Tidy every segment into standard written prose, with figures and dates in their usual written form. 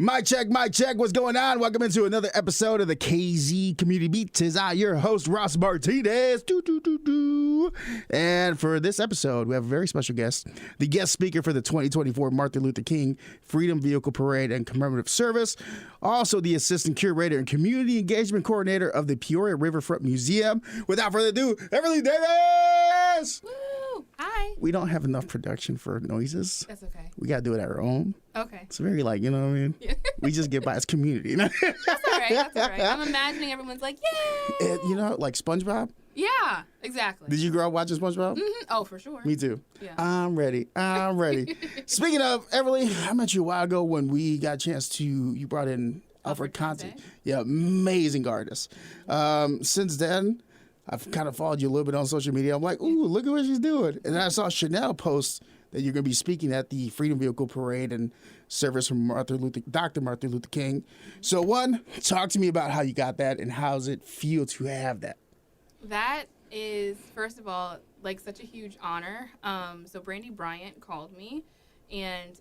Mic check, mic check. What's going on? Welcome into another episode of the KZ Community Beat. Tis I, your host, Ross Martinez. And for this episode, we have a very special guest, the guest speaker for the 2024 Martin Luther King Freedom Vehicle Parade and Commemorative Service. Also, the assistant curator and community engagement coordinator of the Peoria Riverfront Museum. Without further ado, Everley Davis! Woo! Hi. We don't have enough production for noises. That's okay. We got to do it at our own. Okay. It's very you know what I mean? Yeah. We just get by as community. That's all right. That's all right. I'm imagining everyone's like, yay! And, you know, like SpongeBob? Yeah, exactly. Did you grow up watching SpongeBob? Mm-hmm. Oh, for sure. Me too. Yeah. I'm ready. Speaking of, Everly, I met you a while ago when we got a chance to, you brought in Alfred Conte. Yeah, amazing artist. Since then, I've kind of followed you a little bit on social media. I'm like, ooh, look at what she's doing. And then I saw Chanel post that you're going to be speaking at the Freedom Vehicle Parade and service from Dr. Martin Luther King. So one, talk to me about how you got that and how does it feel to have that? That is, first of all, like such a huge honor. So Brandy Bryant called me, and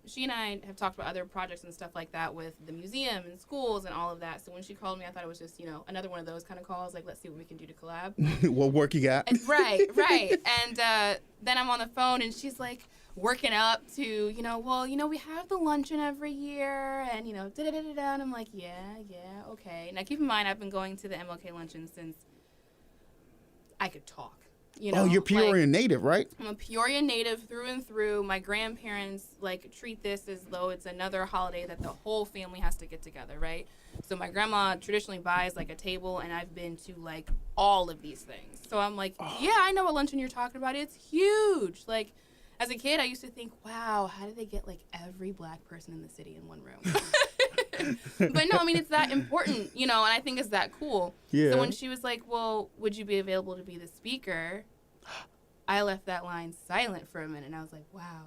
she and I have talked about other projects and stuff like that with the museum and schools and all of that. So when she called me, I thought it was just, you know, another one of those kind of calls, like, let's see what we can do to collab. What work you got? Right. And then I'm on the phone, and she's like working up to, you know, well, you know, we have the luncheon every year, and, you know, da-da-da-da-da. And I'm like, yeah, okay. Now, keep in mind, I've been going to the MLK luncheon since I could talk. You know, you're Peorian native, right? I'm a Peorian native through and through. My grandparents, like, treat this as though it's another holiday that the whole family has to get together, right? So my grandma traditionally buys, like, a table, and I've been to, like, all of these things. So I'm like, yeah, I know what luncheon you're talking about. It's huge. Like, as a kid, I used to think, wow, how did they get, like, every black person in the city in one room? But no, I mean, it's that important, you know, and I think it's that cool. Yeah. So when she was like, well, would you be available to be the speaker? I left that line silent for a minute, and I was like, wow.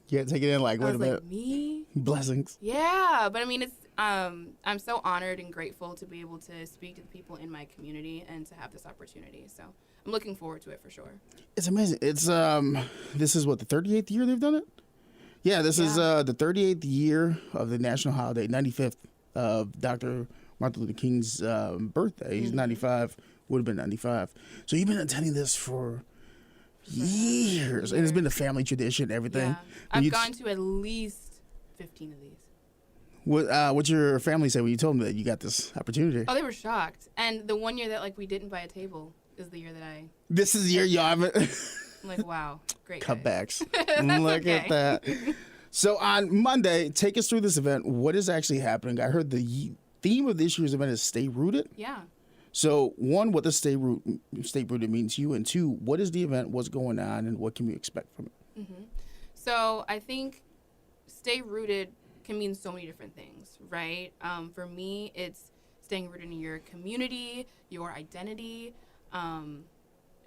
Yeah, take it in like, wait a minute. Like, me? Blessings. Yeah, but I mean, it's I'm so honored and grateful to be able to speak to the people in my community and to have this opportunity. So I'm looking forward to it for sure. It's amazing. It's this is what, the 38th year they've done it? Yeah, this is the 38th year of the national holiday, 95th of Dr. Martin Luther King's birthday. He's 95, would have been 95. So you've been attending this for years. And it's been a family tradition, everything. Yeah. I've gone to at least 15 of these. What's your family say when you told them that you got this opportunity? Oh, they were shocked. And the one year that, like, we didn't buy a table is the year that I... This is the year y'all haven't... I'm like, wow, great. Cutbacks. Look okay. At that. So on Monday, take us through this event. What is actually happening? I heard the theme of this year's event is Stay Rooted. Yeah. So one, what does Stay Rooted mean to you? And two, what is the event? What's going on? And what can we expect from it? Mm-hmm. So I think Stay Rooted can mean so many different things, right? For me, it's staying rooted in your community, your identity,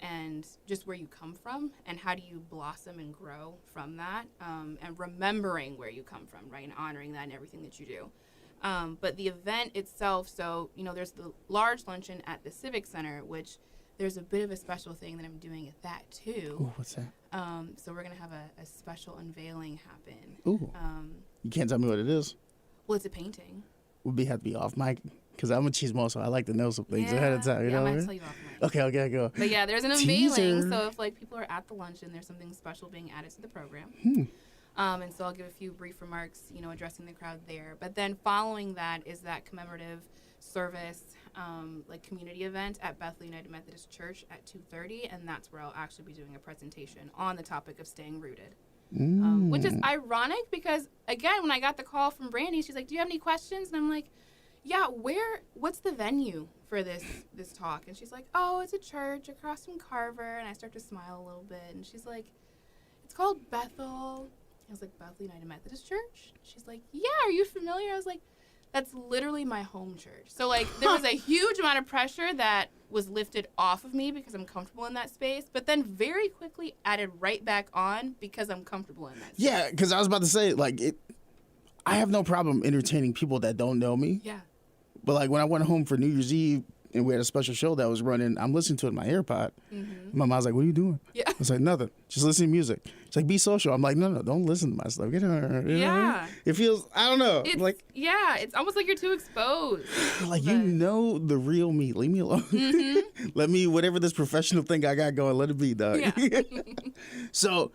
and just where you come from and how do you blossom and grow from that, and remembering where you come from, right, and honoring that in everything that you do. But the event itself, so, you know, there's the large luncheon at the Civic Center, which there's a bit of a special thing that I'm doing at that, too. Ooh, what's that? So we're going to have a special unveiling happen. Ooh. You can't tell me what it is? Well, it's a painting. We'll have to be off mic, because I'm a chismoso, so I like to know some things ahead of time. You know I'm what I going mean? to tell you off mic. Okay, go. But yeah, there's an unveiling, Teaser. so if, like, people are at the luncheon, there's something special being added to the program. And so I'll give a few brief remarks, you know, addressing the crowd there. But then following that is that commemorative service, like, community event at Bethel United Methodist Church at 2:30, and that's where I'll actually be doing a presentation on the topic of staying rooted. Which is ironic because, again, when I got the call from Brandy, she's like, do you have any questions? And I'm like, yeah, what's the venue for this talk? And she's like, oh, it's a church across from Carver. And I start to smile a little bit. And she's like, it's called Bethel. I was like, Bethel United Methodist Church? She's like, yeah, are you familiar? I was like, that's literally my home church. So, like, there was a huge amount of pressure that was lifted off of me because I'm comfortable in that space, but then very quickly added right back on because I'm comfortable in that space. Yeah, because I was about to say, like, I have no problem entertaining people that don't know me. Yeah. But, like, when I went home for New Year's Eve and we had a special show that was running. I'm listening to it in my AirPod. My mom's like, "What are you doing?" Yeah. I was like, "Nothing. Just listening to music." She's like, "Be social." I'm like, "No, don't listen to my stuff. Get her." Yeah. It feels, I don't know, like, it's almost like you're too exposed. like you know the real me. Leave me alone. Let me, whatever this professional thing I got going, let it be, dog. Yeah. So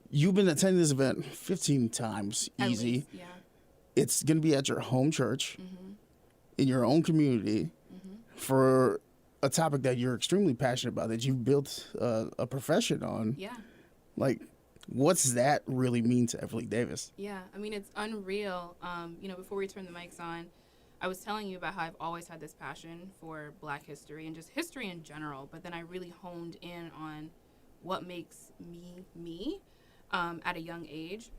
you've been attending this event 15 times, At easy. least, yeah. It's gonna be at your home church, in your own community, for a topic that you're extremely passionate about, that you've built a profession on. Yeah. Like, what's that really mean to Everley Davis? Yeah, I mean, it's unreal. Before we turn the mics on, I was telling you about how I've always had this passion for Black history and just history in general, but then I really honed in on what makes me at a young age.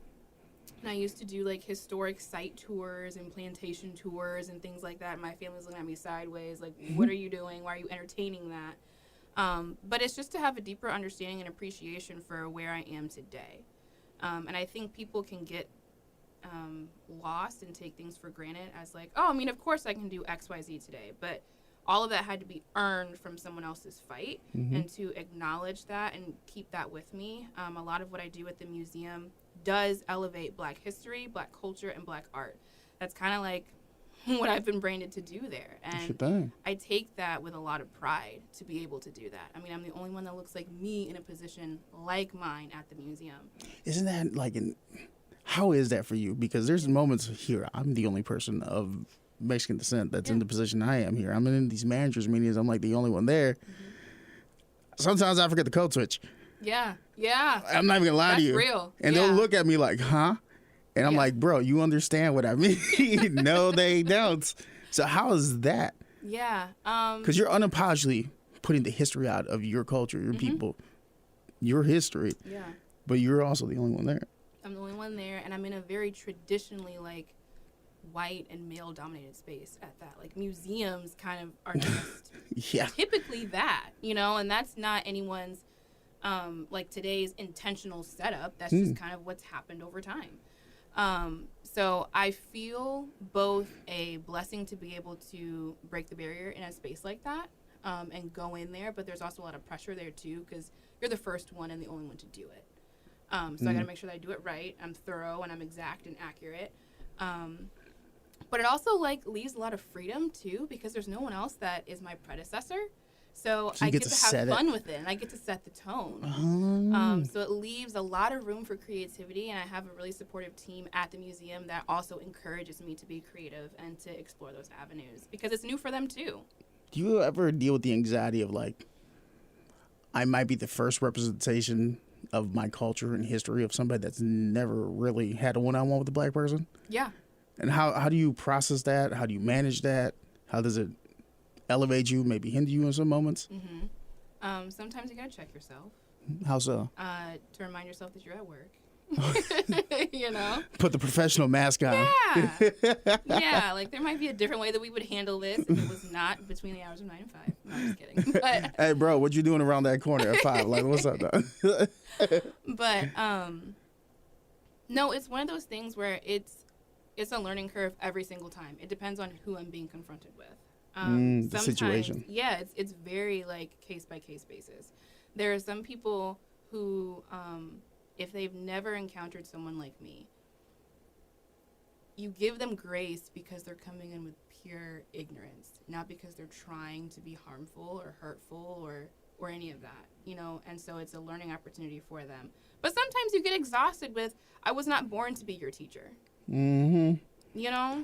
And I used to do like historic site tours and plantation tours and things like that. My family's looking at me sideways, like, what are you doing? Why are you entertaining that? But it's just to have a deeper understanding and appreciation for where I am today. And I think people can get lost and take things for granted as like, oh, I mean, of course I can do X, Y, Z today. But all of that had to be earned from someone else's fight. And to acknowledge that and keep that with me. A lot of what I do at the museum does elevate Black history, Black culture, and Black art. That's kind of like what I've been branded to do there. And I take that with a lot of pride to be able to do that. I mean, I'm the only one that looks like me in a position like mine at the museum. Isn't that like how is that for you? Because there's moments here, I'm the only person of Mexican descent that's in the position I am here. I'm in these managers meetings, I'm like the only one there. Sometimes I forget the code switch. Yeah. I'm not even gonna lie to you. That's real. And they'll look at me like, huh? And I'm like, bro, you understand what I mean? No, they don't. So how is that? Yeah. Because you're unapologetically putting the history out of your culture, your people, your history. Yeah. But you're also the only one there. I'm the only one there, and I'm in a very traditionally like white and male dominated space at that. Like museums kind of are just typically that, and that's not anyone's like today's intentional setup. That's just kind of what's happened over time. So I feel both a blessing to be able to break the barrier in a space like that and go in there, but there's also a lot of pressure there too because you're the first one and the only one to do it. So I got to make sure that I do it right. I'm thorough and I'm exact and accurate. But it also like leaves a lot of freedom too because there's no one else that is my predecessor. So I get to have fun with it, and I get to set the tone. So it leaves a lot of room for creativity, and I have a really supportive team at the museum that also encourages me to be creative and to explore those avenues because it's new for them too. Do you ever deal with the anxiety of like, I might be the first representation of my culture and history of somebody that's never really had a one-on-one with a Black person? Yeah. And how do you process that? How do you manage that? How does it elevate you, maybe hinder you in some moments? Sometimes you gotta check yourself. How so? To remind yourself that you're at work. Put the professional mask on. Yeah, like there might be a different way that we would handle this if it was not between the hours of 9 and 5. No, I'm just kidding. But, hey, bro, what you doing around that corner at 5? Like, what's up, dog? But no, it's one of those things where it's a learning curve every single time. It depends on who I'm being confronted with. The situation. Yeah, it's very like case by case basis. There are some people who, if they've never encountered someone like me, you give them grace because they're coming in with pure ignorance, not because they're trying to be harmful or hurtful or any of that, and so it's a learning opportunity for them. But sometimes you get exhausted with, I was not born to be your teacher.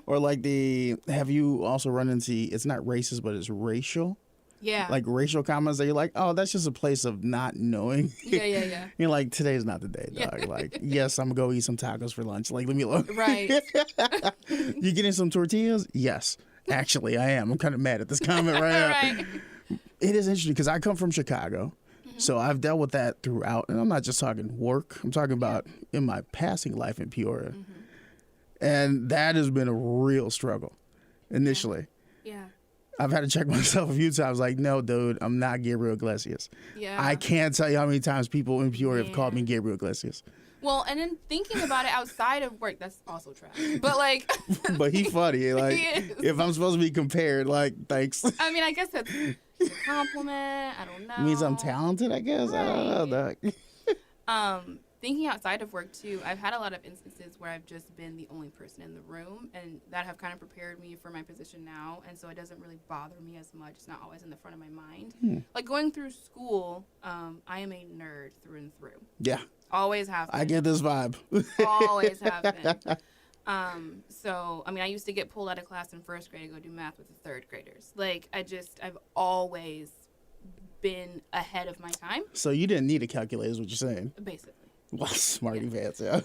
Or like have you also run into, it's not racist, but it's racial? Yeah. Like racial comments that you're like, oh, that's just a place of not knowing. Yeah. You're like, today's not the day, dog. Yeah. Like, yes, I'm going to go eat some tacos for lunch. Like, leave me alone. Right. You getting some tortillas? Yes. Actually, I am. I'm kind of mad at this comment right now. Right. It is interesting because I come from Chicago. So I've dealt with that throughout. And I'm not just talking work. I'm talking about in my passing life in Peoria. And that has been a real struggle initially. Yeah. I've had to check myself a few times. Like, no, dude, I'm not Gabriel Iglesias. Yeah. I can't tell you how many times people in Peoria have called me Gabriel Iglesias. Well, and then thinking about it outside of work, that's also trash. But like, But he funny. Like, if I'm supposed to be compared, like, thanks. I mean, I guess that's a compliment. I don't know. Means I'm talented, I guess. Right. I don't know, Doc. Thinking outside of work too, I've had a lot of instances where I've just been the only person in the room, and that have kind of prepared me for my position now, and so it doesn't really bother me as much. It's not always in the front of my mind. Like going through school, I am a nerd through and through. Yeah. Always have been. I get this vibe. Always have been. So, I mean, I used to get pulled out of class in first grade to go do math with the third graders. Like, I've always been ahead of my time. So you didn't need a calculator is what you're saying? Basically. Well, smarty pants, yeah.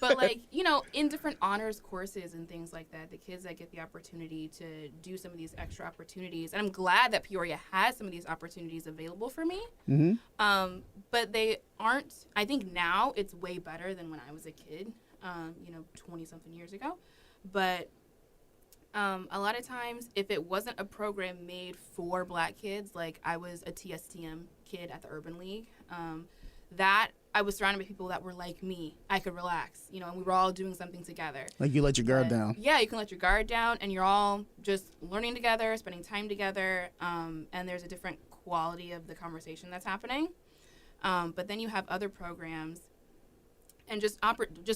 But like, you know, in different honors courses and things like that, the kids that get the opportunity to do some of these extra opportunities, and I'm glad that Peoria has some of these opportunities available for me. But they aren't, I think now it's way better than when I was a kid, 20-something years ago. But a lot of times, if it wasn't a program made for Black kids, like I was a TSTM kid at the Urban League, that I was surrounded by people that were like me. I could relax, and we were all doing something together. Like you let your guard down. Yeah, you can let your guard down, and you're all just learning together, spending time together, and there's a different quality of the conversation that's happening. But then you have other programs and just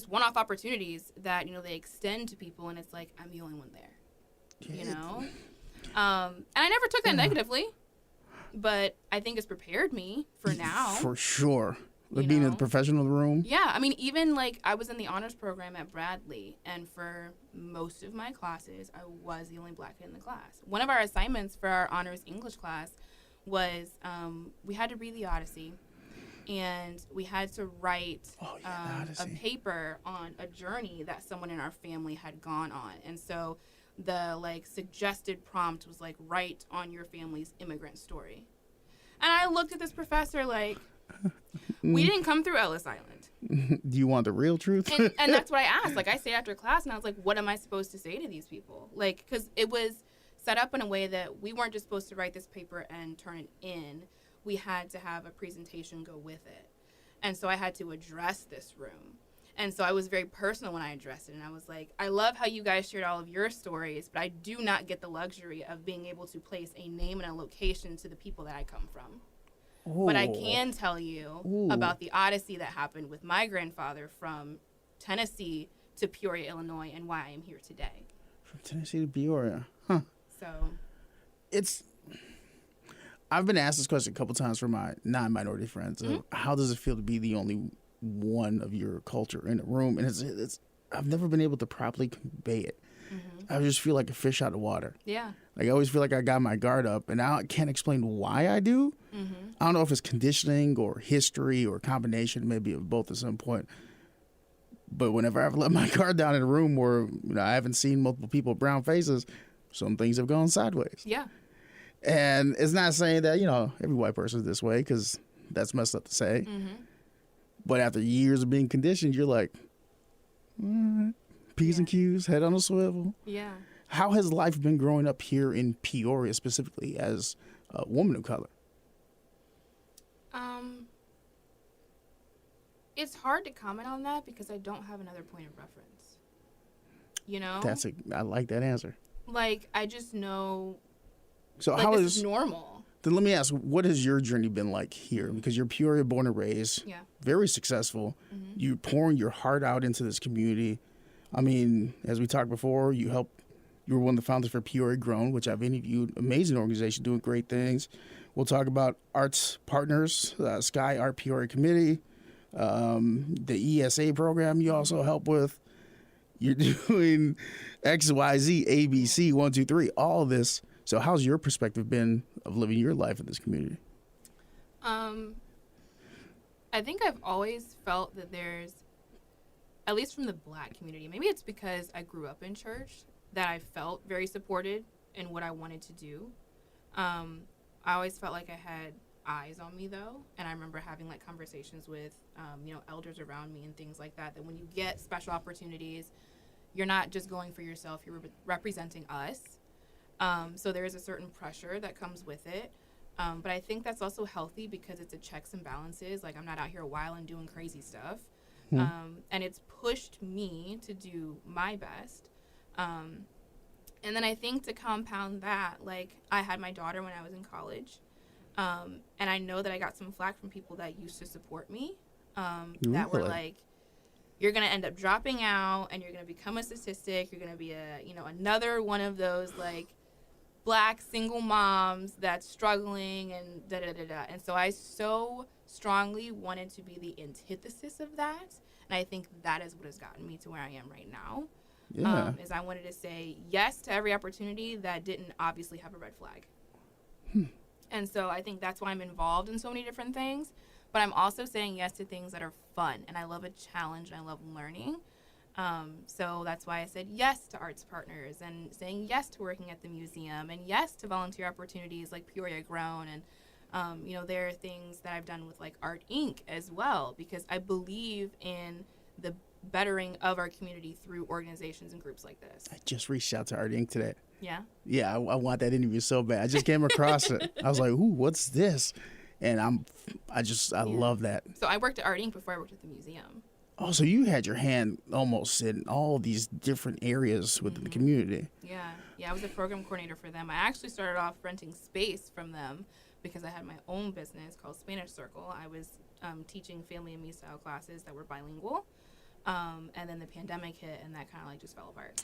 one-off opportunities that, they extend to people, and it's like, I'm the only one there, And I never took that negatively, but I think it's prepared me for now. For sure. Like being in the professional room. Yeah, I mean, even like I was in the honors program at Bradley, and for most of my classes, I was the only Black kid in the class. One of our assignments for our honors English class was we had to read the Odyssey, and we had to write a paper on a journey that someone in our family had gone on. And so the suggested prompt was write on your family's immigrant story. And I looked at this professor like, we didn't come through Ellis Island. Do you want the real truth? and that's what I asked. I stayed after class, and I was like, what am I supposed to say to these people? Because it was set up in a way that we weren't just supposed to write this paper and turn it in. We had to have a presentation go with it. And so I had to address this room. And so I was very personal when I addressed it. And I was like, I love how you guys shared all of your stories, but I do not get the luxury of being able to place a name and a location to the people that I come from. Ooh. But I can tell you about the odyssey that happened with my grandfather from Tennessee to Peoria, Illinois, and why I am here today. From Tennessee to Peoria. Huh. So I've been asked this question a couple times from my non-minority friends. How does it feel to be the only one of your culture in a room? And it's I've never been able to properly convey it. I just feel like a fish out of water. Yeah. I always feel like I got my guard up, and I can't explain why I do. I don't know if it's conditioning or history or a combination, maybe of both at some point. But whenever I've let my guard down in a room where I haven't seen multiple people with brown faces, some things have gone sideways. Yeah. And it's not saying that, every white person is this way, because that's messed up to say. But after years of being conditioned, you're like, P's and Q's, head on a swivel. Yeah. How has life been growing up here in Peoria, specifically as a woman of color? It's hard to comment on that because I don't have another point of reference. I like that answer. I just know. So how is normal? Then let me ask, what has your journey been like here? Because you're Peoria born and raised, very successful. You're pouring your heart out into this community. I mean, as we talked before, you were one of the founders for Peoria Grown, which I've interviewed. Amazing organization, doing great things. We'll talk about arts partners, Sky Art Peoria Committee, the ESA program you also help with. You're doing XYZ, ABC, 1, 2, 3, all of this. So how's your perspective been of living your life in this community? I think I've always felt that there's, at least from the Black community, maybe it's because I grew up in church, that I felt very supported in what I wanted to do. I always felt like I had eyes on me, though, and I remember having conversations with elders around me and things like that, that when you get special opportunities, you're not just going for yourself, you're representing us. So there is a certain pressure that comes with it. But I think that's also healthy because it's a checks and balances. I'm not out here wild and doing crazy stuff. And it's pushed me to do my best. And then I think to compound that, like, I had my daughter when I was in college. And I know that I got some flack from people that used to support me, that were like, you're going to end up dropping out and you're going to become a statistic. You're going to be another one of those, like, Black single moms that's struggling and da-da-da-da. And so I so strongly wanted to be the antithesis of that. And I think that is what has gotten me to where I am right now. Yeah. Is I wanted to say yes to every opportunity that didn't obviously have a red flag. And so I think that's why I'm involved in so many different things. But I'm also saying yes to things that are fun. And I love a challenge and I love learning. So that's why I said yes to Arts Partners and saying yes to working at the museum and yes to volunteer opportunities like Peoria Grown. And, there are things that I've done with like Art Inc. as well, because I believe in the bettering of our community through organizations and groups like this. I just reached out to Art Inc. today. Yeah? Yeah, I want that interview so bad. I just came across it. I was like, ooh, what's this? And I love that. So I worked at Art Inc. before I worked at the museum. Oh, so you had your hand almost in all these different areas within the community. Yeah, I was a program coordinator for them. I actually started off renting space from them because I had my own business called Spanish Circle. I was teaching family and me style classes that were bilingual. And then the pandemic hit and that kind of like just fell apart.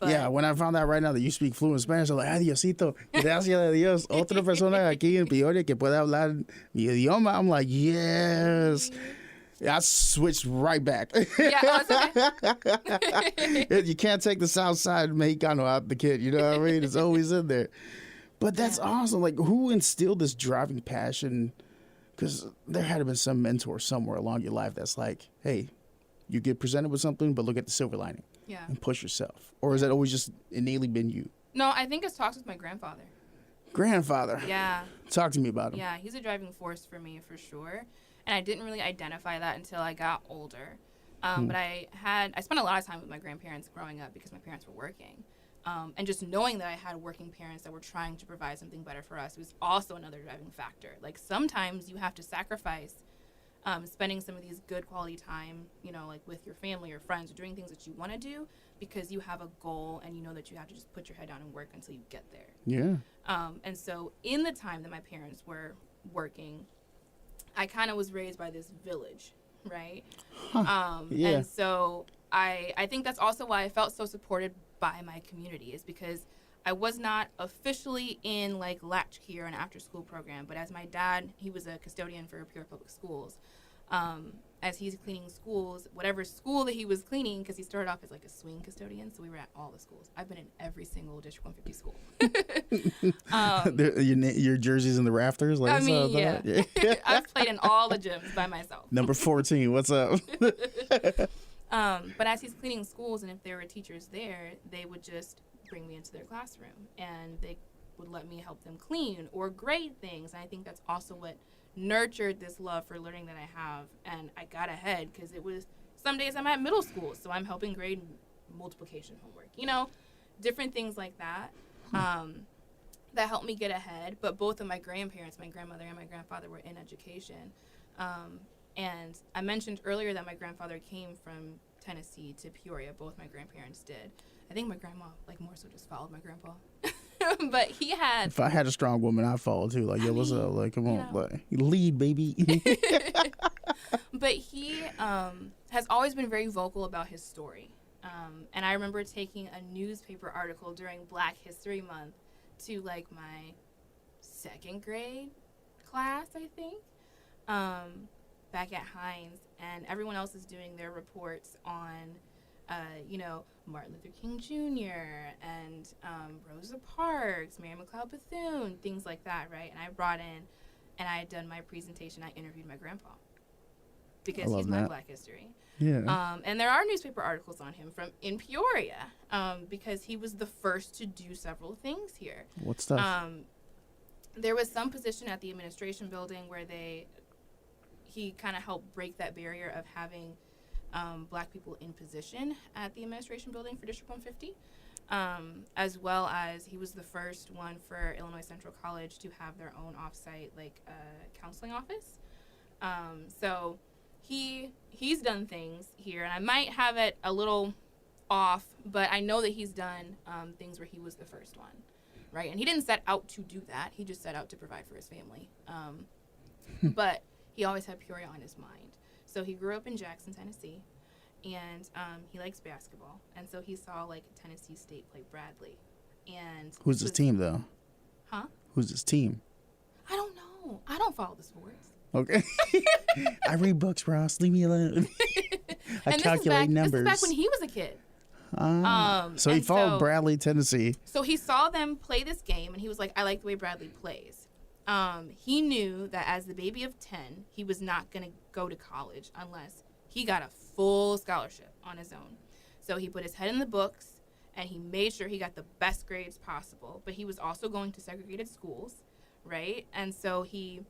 Yeah, when I found out right now that you speak fluent Spanish, I'm like, adiosito, gracias a Dios, otra persona aquí en Peoria que pueda hablar mi idioma. I'm like, yes. I switched right back. Yeah, okay. You can't take the South Side Mexicano out the kid, you know what I mean? It's always in there. But that's awesome. Like, who instilled this driving passion? Because there had to have been some mentor somewhere along your life that's like, hey, you get presented with something, but look at the silver lining. Yeah. And push yourself. Or has that always just innately been you? No, I think it's talks with my grandfather. Grandfather. Yeah. Talk to me about him. Yeah, he's a driving force for me for sure. And I didn't really identify that until I got older. But I spent a lot of time with my grandparents growing up because my parents were working. And just knowing that I had working parents that were trying to provide something better for us was also another driving factor. Like, sometimes you have to sacrifice spending some of these good quality time, like with your family or friends or doing things that you want to do because you have a goal and you know that you have to just put your head down and work until you get there. Yeah. And so in the time that my parents were working, I kind of was raised by this village, right? Yeah. And so I think that's also why I felt so supported by my community, is because I was not officially in like latchkey or an after school program, but as my dad, he was a custodian for Peoria Public Schools. As he's cleaning schools, whatever school that he was cleaning, because he started off as like a swing custodian, so we were at all the schools. I've been in every single District 150 school. Your jerseys in the rafters? Like, yeah. I've played in all the gyms by myself. Number 14, what's up? But as he's cleaning schools, and if there were teachers there, they would just bring me into their classroom, and they would let me help them clean or grade things. And I think that's also what nurtured this love for learning that I have. And I got ahead because it was some days I'm at middle school, so I'm helping grade multiplication homework, different things like that. That helped me get ahead. But both of my grandparents, my grandmother and my grandfather, were in education. And I mentioned earlier that my grandfather came from Tennessee to Peoria. Both my grandparents did. I think my grandma, more so just followed my grandpa. But he had... If I had a strong woman, I'd follow too. Like, yo, what's up? Like, come on. Like, lead, baby. But he has always been very vocal about his story. And I remember taking a newspaper article during Black History Month to, my second grade class, I think, back at Hines. And everyone else is doing their reports on... Martin Luther King Jr. and Rosa Parks, Mary McLeod Bethune, things like that, right? And I brought in, and I had done my presentation. I interviewed my grandpa because he's my Black history. Yeah. And there are newspaper articles on him in Peoria because he was the first to do several things here. What stuff? There was some position at the administration building where he kind of helped break that barrier of having Black people in position at the administration building for District 150, as well as he was the first one for Illinois Central College to have their own off-site counseling office. So he's done things here, and I might have it a little off, but I know that he's done things where he was the first one, right? And he didn't set out to do that. He just set out to provide for his family. But he always had Peoria on his mind. So he grew up in Jackson, Tennessee, and he likes basketball. And so he saw, like, Tennessee State play Bradley. And who's his team, though? Huh? Who's his team? I don't know. I don't follow the sports. Okay. I read books, Ross. Leave me alone. I calculate numbers. This is back when he was a kid. So he followed Bradley, Tennessee. So he saw them play this game, and he was like, I like the way Bradley plays. He knew that as the baby of 10, he was not going to go to college unless he got a full scholarship on his own. So he put his head in the books, and he made sure he got the best grades possible. But he was also going to segregated schools, right? And so he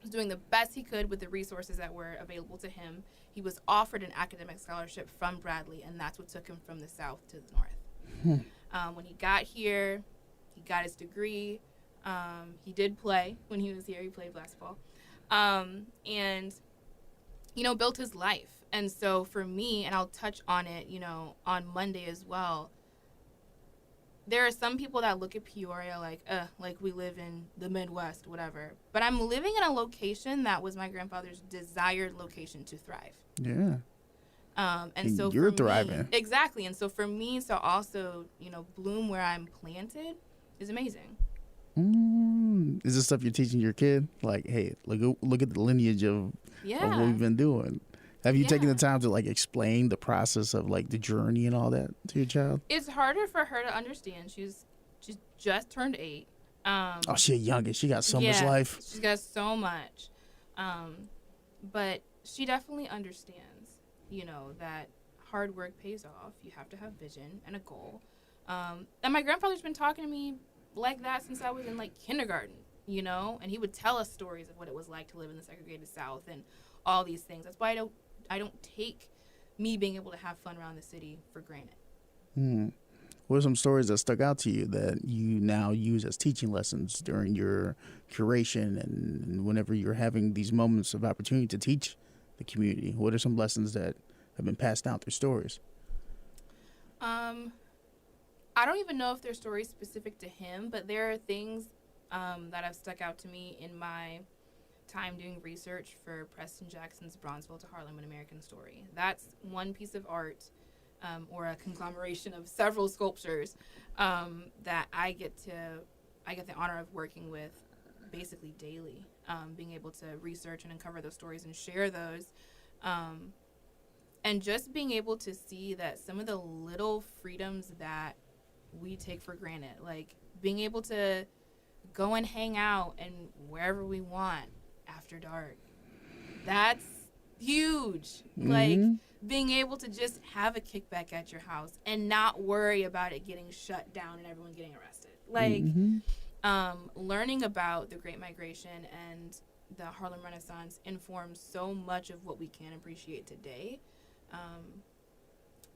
was doing the best he could with the resources that were available to him. He was offered an academic scholarship from Bradley, and that's what took him from the south to the north. When he got here, he got his degree. He did play when he was here. He played basketball. And, you know, built his life. And so for me, and I'll touch on it, you know, on Monday as well, there are some people that look at Peoria like we live in the Midwest, whatever. But I'm living in a location that was my grandfather's desired location to thrive. Yeah. And so you're for thriving. Me, exactly. And so for me to also, you know, bloom where I'm planted is amazing. Is this stuff you're teaching your kid? Like, hey, look at the lineage of what we've been doing. Have you taken the time to, like, explain the process of, like, the journey and all that to your child? It's harder for her to understand. She's just turned 8. She's youngest. She got so much life. She's got so much. But she definitely understands, you know, that hard work pays off. You have to have vision and a goal. And my grandfather's been talking to me like that since I was in, like, kindergarten, you know? And he would tell us stories of what it was like to live in the segregated South and all these things. That's why I don't take me being able to have fun around the city for granted. What are some stories that stuck out to you that you now use as teaching lessons during your curation and whenever you're having these moments of opportunity to teach the community? What are some lessons that have been passed down through stories? I don't even know if they're stories specific to him, but there are things that have stuck out to me in my time doing research for Preston Jackson's Bronzeville to Harlem: An American Story. That's one piece of art or a conglomeration of several sculptures that I get the honor of working with basically daily, being able to research and uncover those stories and share those, and just being able to see that some of the little freedoms that we take for granted, like being able to go and hang out and wherever we want after dark, that's huge. Like being able to just have a kickback at your house and not worry about it getting shut down and everyone getting arrested. Like learning about the Great Migration and the Harlem Renaissance informs so much of what we can appreciate today.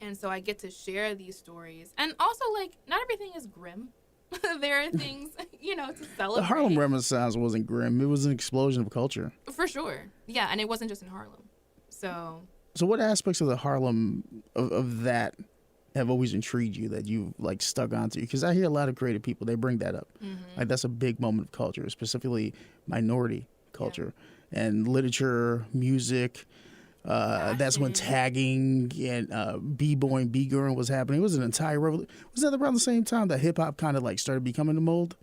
And so I get to share these stories. And also, like, not everything is grim. There are things, you know, to celebrate. The Harlem Renaissance wasn't grim. It was an explosion of culture. For sure. Yeah, and it wasn't just in Harlem. So what aspects of the Harlem, of that, have always intrigued you that you've, like, stuck onto? Because I hear a lot of creative people, they bring that up. Like, that's a big moment of culture, specifically minority culture. And literature, music. That's when tagging and b-boying, b-girling was happening. It was an entire revolution. Was that around the same time that hip-hop kind of, like, started becoming the mold?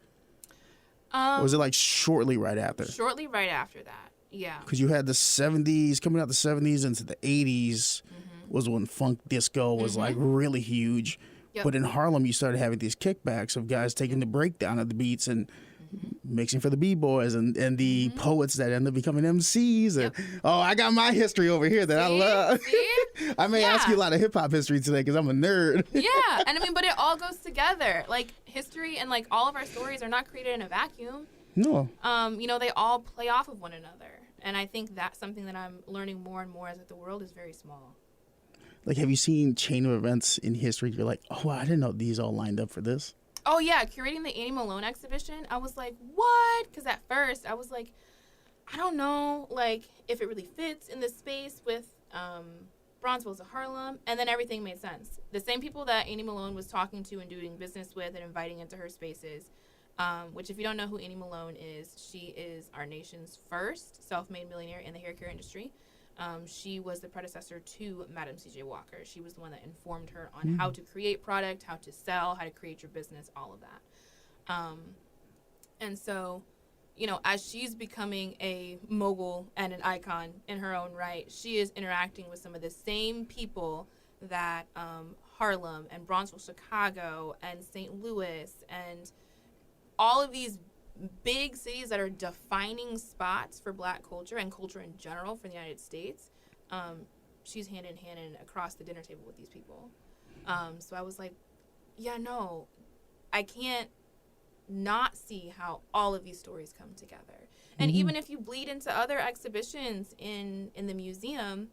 Or was it, like, shortly right after? Shortly right after that, yeah. Because you had the 70s, coming out the 70s into the 80s was when funk disco was, like, really huge. But in Harlem, you started having these kickbacks of guys taking the breakdown of the beats and mixing for the b-boys and the poets that end up becoming MCs. And I got my history over here that I love. I may ask you a lot of hip-hop history today because I'm a nerd. Yeah, and I mean, but it all goes together. Like, history and, like, all of our stories are not created in a vacuum. No. You know, they all play off of one another. And I think that's something that I'm learning more and more, is that the world is very small. Like, have you seen chain of events in history? You're like, oh, I didn't know these all lined up for this. Oh, yeah. Curating the Annie Malone exhibition, I was like, what? Because at first, I was like, I don't know, like, if it really fits in this space with Bronzeville's of Harlem, and then everything made sense. The same people that Annie Malone was talking to and doing business with and inviting into her spaces, which if you don't know who Annie Malone is, she is our nation's first self-made millionaire in the hair care industry. She was the predecessor to Madam C.J. Walker. She was the one that informed her on how to create product, how to sell, how to create your business, all of that. And so, you know, as she's becoming a mogul and an icon in her own right, she is interacting with some of the same people that Harlem and Bronzeville, Chicago, and St. Louis, and all of these big cities that are defining spots for Black culture and culture in general for the United States. She's hand in hand and across the dinner table with these people. So I was like, yeah, no, I can't not see how all of these stories come together. And even if you bleed into other exhibitions in the museum,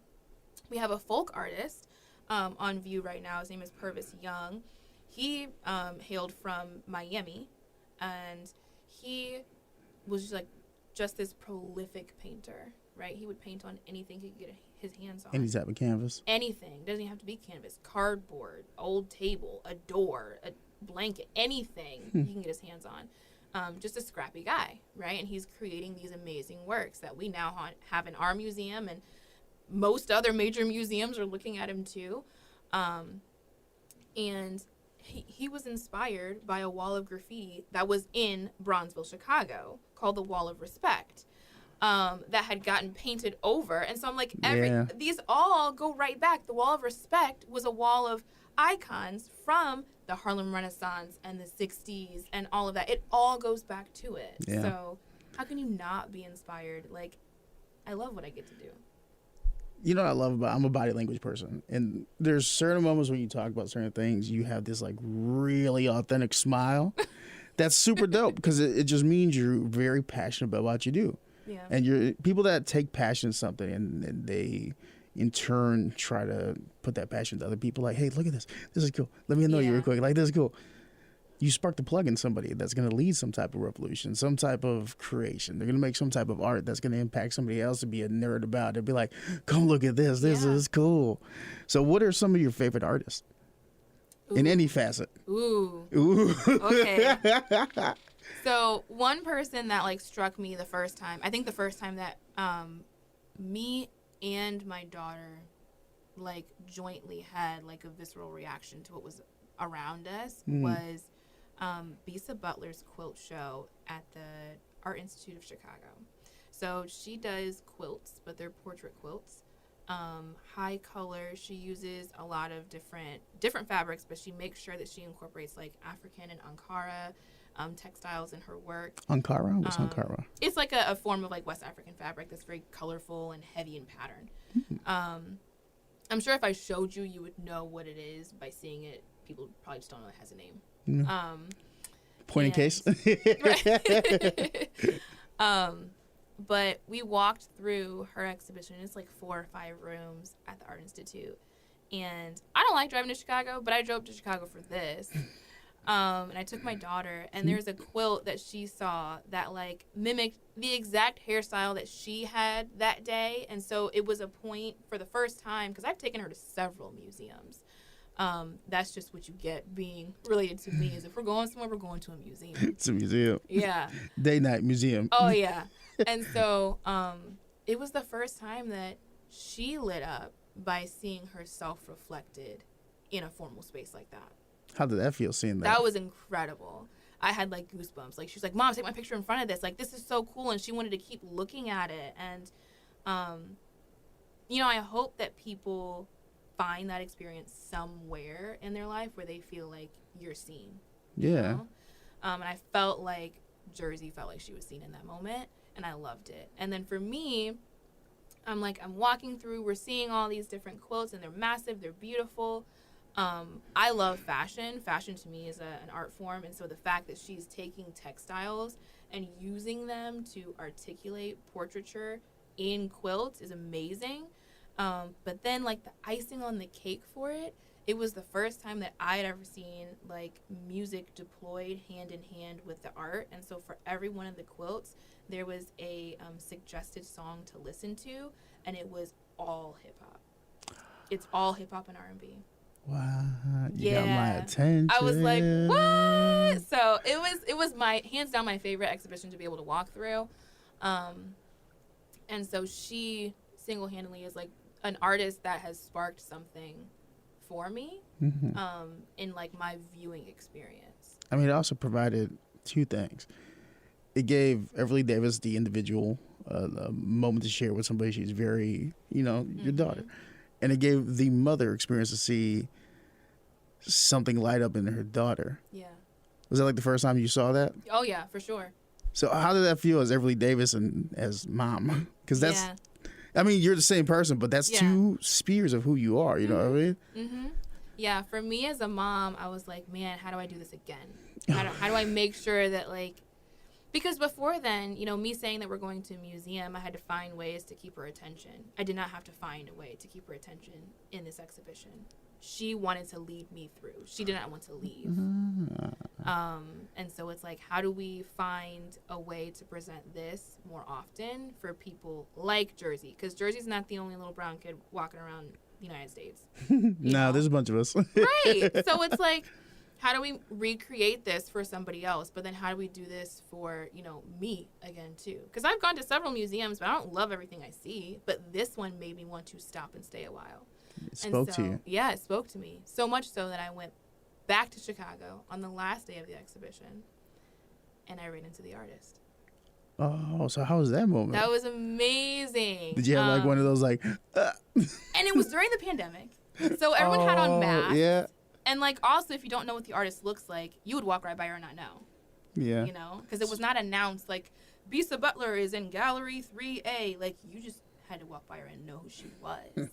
we have a folk artist on view right now. His name is Purvis Young. He hailed from Miami, and he was just this prolific painter, right? He would paint on anything he could get his hands on. Any type of canvas. Anything. Doesn't even have to be canvas. Cardboard, old table, a door, a blanket, anything he can get his hands on. Just a scrappy guy, right? And he's creating these amazing works that we now have in our museum, and most other major museums are looking at him too. And he was inspired by a wall of graffiti that was in Bronzeville, Chicago, called the Wall of Respect, that had gotten painted over. And so I'm like, these all go right back. The Wall of Respect was a wall of icons from the Harlem Renaissance and the 60s and all of that. It all goes back to it. Yeah. So how can you not be inspired? Like, I love what I get to do. You know what I love about, I'm a body language person, and there's certain moments when you talk about certain things, you have this like really authentic smile. That's super dope, because it just means you're very passionate about what you do. Yeah. And you're people that take passion in something, and they in turn try to put that passion to other people. Like, hey, look at this. This is cool. Let me know you real quick. Like, this is cool. You spark the plug in somebody that's going to lead some type of revolution, some type of creation. They're going to make some type of art that's going to impact somebody else to be a nerd about. They'll be like, come look at this. This is cool. So what are some of your favorite artists? Ooh. In any facet? Ooh. Okay. So one person that like struck me the first time that me and my daughter like jointly had like a visceral reaction to what was around us was Bisa Butler's quilt show at the Art Institute of Chicago. So she does quilts, but they're portrait quilts. High color. She uses a lot of different fabrics, but she makes sure that she incorporates like African and Ankara textiles in her work. Ankara? What's Ankara? It's like a form of like West African fabric that's very colorful and heavy in pattern. I'm sure if I showed you, you would know what it is by seeing it. People probably just don't know it has a name. Point in case. But we walked through her exhibition. It's like 4 or 5 rooms at the Art Institute. And I don't like driving to Chicago, but I drove to Chicago for this. And I took my daughter, and there's a quilt that she saw that like mimicked the exact hairstyle that she had that day. And so it was a point for the first time, because I've taken her to several museums. That's just what you get being related to me, is if we're going somewhere, we're going to a museum. It's a museum. Yeah. Day night museum. Oh, yeah. And so it was the first time that she lit up by seeing herself reflected in a formal space like that. How did that feel, seeing that? That was incredible. I had like goosebumps. Like, she was like, Mom, take my picture in front of this. Like, this is so cool. And she wanted to keep looking at it. And, you know, I hope that people find that experience somewhere in their life where they feel like you're seen. Yeah. You know? And I felt like Jersey felt like she was seen in that moment, and I loved it. And then for me, I'm walking through, we're seeing all these different quilts, and they're massive, they're beautiful. I love fashion. Fashion to me is an art form, and so the fact that she's taking textiles and using them to articulate portraiture in quilts is amazing. But then like the icing on the cake for it it was the first time that I had ever seen like music deployed hand in hand with the art. And so for every one of the quilts, there was a suggested song to listen to, and it was all hip hop. It's all hip hop and R&B. Wow, you got my attention. I was like, what? So it was my hands down my favorite exhibition to be able to walk through. And so she single-handedly is like an artist that has sparked something for me in like my viewing experience. I mean, it also provided two things. It gave Everley Davis, the individual, a moment to share with somebody she's very, your daughter. And it gave the mother experience to see something light up in her daughter. Yeah. Was that like the first time you saw that? Oh, yeah, for sure. So how did that feel as Everley Davis and as mom? Because that's, I mean, you're the same person, but that's two spheres of who you are, you know what I mean? Mm-hmm. Yeah, for me as a mom, I was like, man, how do I do this again? How do I make sure that, like, because before then, me saying that we're going to a museum, I had to find ways to keep her attention. I did not have to find a way to keep her attention in this exhibition. She wanted to lead me through. She did not want to leave. And so it's like, how do we find a way to present this more often for people like Jersey? Because Jersey's not the only little brown kid walking around the United States. No, there's a bunch of us. Right. So it's like, how do we recreate this for somebody else? But then how do we do this for, me again, too? Because I've gone to several museums, but I don't love everything I see. But this one made me want to stop and stay a while. It spoke to you. Yeah, it spoke to me. So much so that I went back to Chicago on the last day of the exhibition, and I ran into the artist. Oh, so how was that moment? That was amazing. Did you have like one of those like... And it was during the pandemic. So everyone had on masks. Yeah. And, like, also, if you don't know what the artist looks like, you would walk right by her and not know. Yeah. Because it was not announced, like, Bisa Butler is in Gallery 3A. Like, you just had to walk by her and know who she was.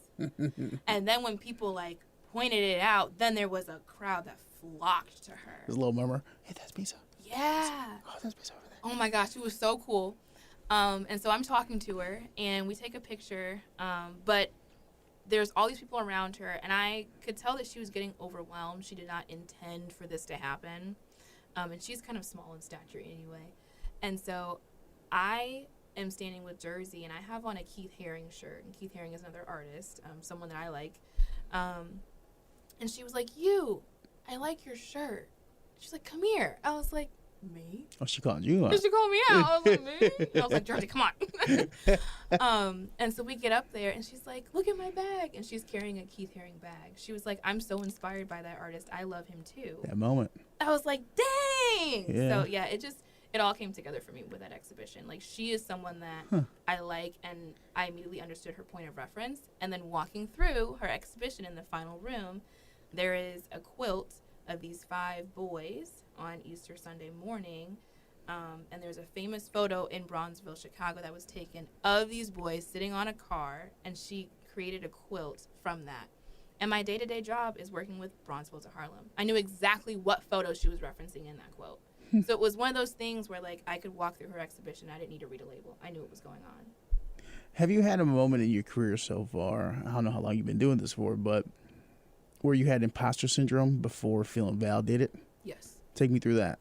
And then when people, like, pointed it out, then there was a crowd that flocked to her. There's a little murmur. Hey, that's Bisa. Yeah. Oh, that's Bisa over there. Oh, my gosh. It was so cool. And so I'm talking to her, and we take a picture. But there's all these people around her, and I could tell that she was getting overwhelmed. She did not intend for this to happen. And she's kind of small in stature anyway. And so I am standing with Jersey, and I have on a Keith Haring shirt. And Keith Haring is another artist, someone that I like. And she was like, I like your shirt. She's like, come here. I was like, me? Oh, she called you out. She called me out. I was like, me? I was like, Jersey, come on. And so we get up there, and she's like, look at my bag. And she's carrying a Keith Haring bag. She was like, I'm so inspired by that artist. I love him, too. That moment. I was like, dang. Yeah. So, yeah, it all came together for me with that exhibition. Like, she is someone that I like, and I immediately understood her point of reference. And then walking through her exhibition in the final room, there is a quilt of these 5 boys on Easter Sunday morning. And there's a famous photo in Bronzeville, Chicago, that was taken of these boys sitting on a car, and she created a quilt from that. And my day-to-day job is working with Bronzeville to Harlem. I knew exactly what photo she was referencing in that quilt. So it was one of those things where, like, I could walk through her exhibition. I didn't need to read a label. I knew what was going on. Have you had a moment in your career so far, I don't know how long you've been doing this for, but where you had imposter syndrome before feeling validated? Yes. Take me through that.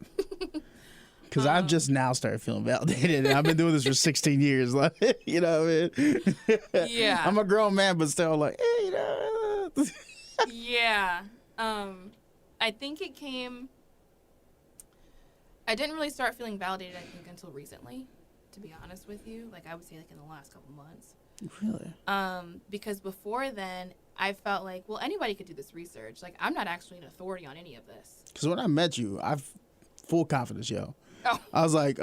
Because I've just now started feeling validated, and I've been doing this for 16 years. Like, you know what I mean? Yeah. I'm a grown man, but still like, hey, Yeah. I think it came... I didn't really start feeling validated, I think, until recently, to be honest with you. Like, I would say, like, in the last couple months. Really? Because before then, I felt like, well, anybody could do this research. Like, I'm not actually an authority on any of this. Because when I met you, I've full confidence, yo. Oh. I was like,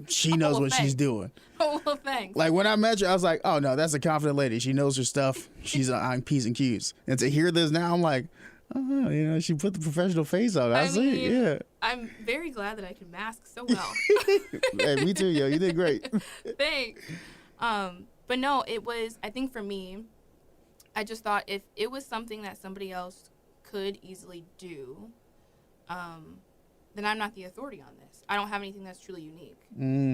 she knows what she's doing. Oh, well, thanks. Like, when I met you, I was like, oh, no, that's a confident lady. She knows her stuff. She's on P's and Q's. And to hear this now, I'm like, oh, she put the professional face on. I see, yeah. I'm very glad that I can mask so well. Hey, me too, yo. You did great. Thanks. But no, it was, I think for me, I just thought if it was something that somebody else could easily do, then I'm not the authority on this. I don't have anything that's truly unique.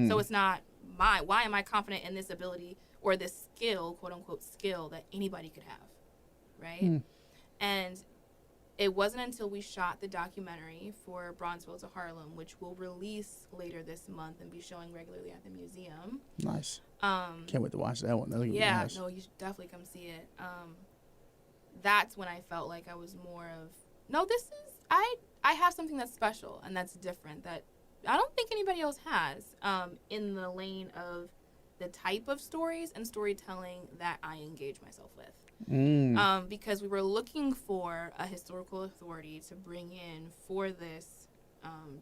So it's not why am I confident in this ability or this skill, quote unquote skill, that anybody could have, right? And it wasn't until we shot the documentary for Bronzeville to Harlem, which we'll release later this month and be showing regularly at the museum. Nice. Can't wait to watch that one. That'll be nice. No, you should definitely come see it. That's when I felt like I was more of, no, this is, I have something that's special and that's different that I don't think anybody else has in the lane of the type of stories and storytelling that I engage myself with. Because we were looking for a historical authority to bring in for this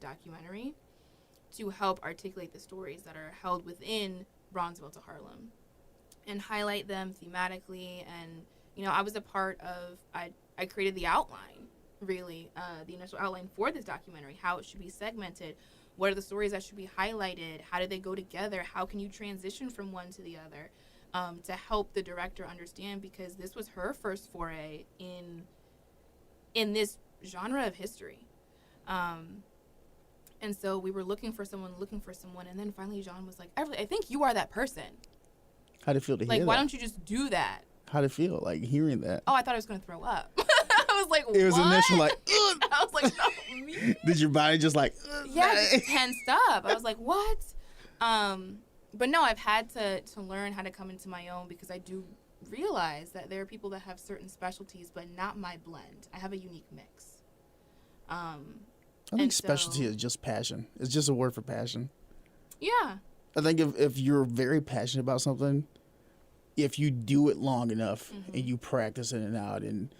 documentary to help articulate the stories that are held within Bronzeville to Harlem and highlight them thematically. And, you know, I was a part of, I created the outline, really, the initial outline for this documentary, how it should be segmented, what are the stories that should be highlighted, how do they go together, how can you transition from one to the other. To help the director understand, because this was her first foray in this genre of history. And so we were looking for someone, and then finally John was like, Everley, I think you are that person. How'd it feel to hear that? Like, why don't you just do that? How'd it feel, like, hearing that? Oh, I thought I was going to throw up. I was like, what? It was initial, like, I was like, no, me? Did your body just like, yeah, just tensed up. I was like, what? But no, I've had to learn how to come into my own, because I do realize that there are people that have certain specialties, but not my blend. I have a unique mix. I think specialty is just passion. It's just a word for passion. Yeah. I think if you're very passionate about something, if you do it long enough and you practice in and out, and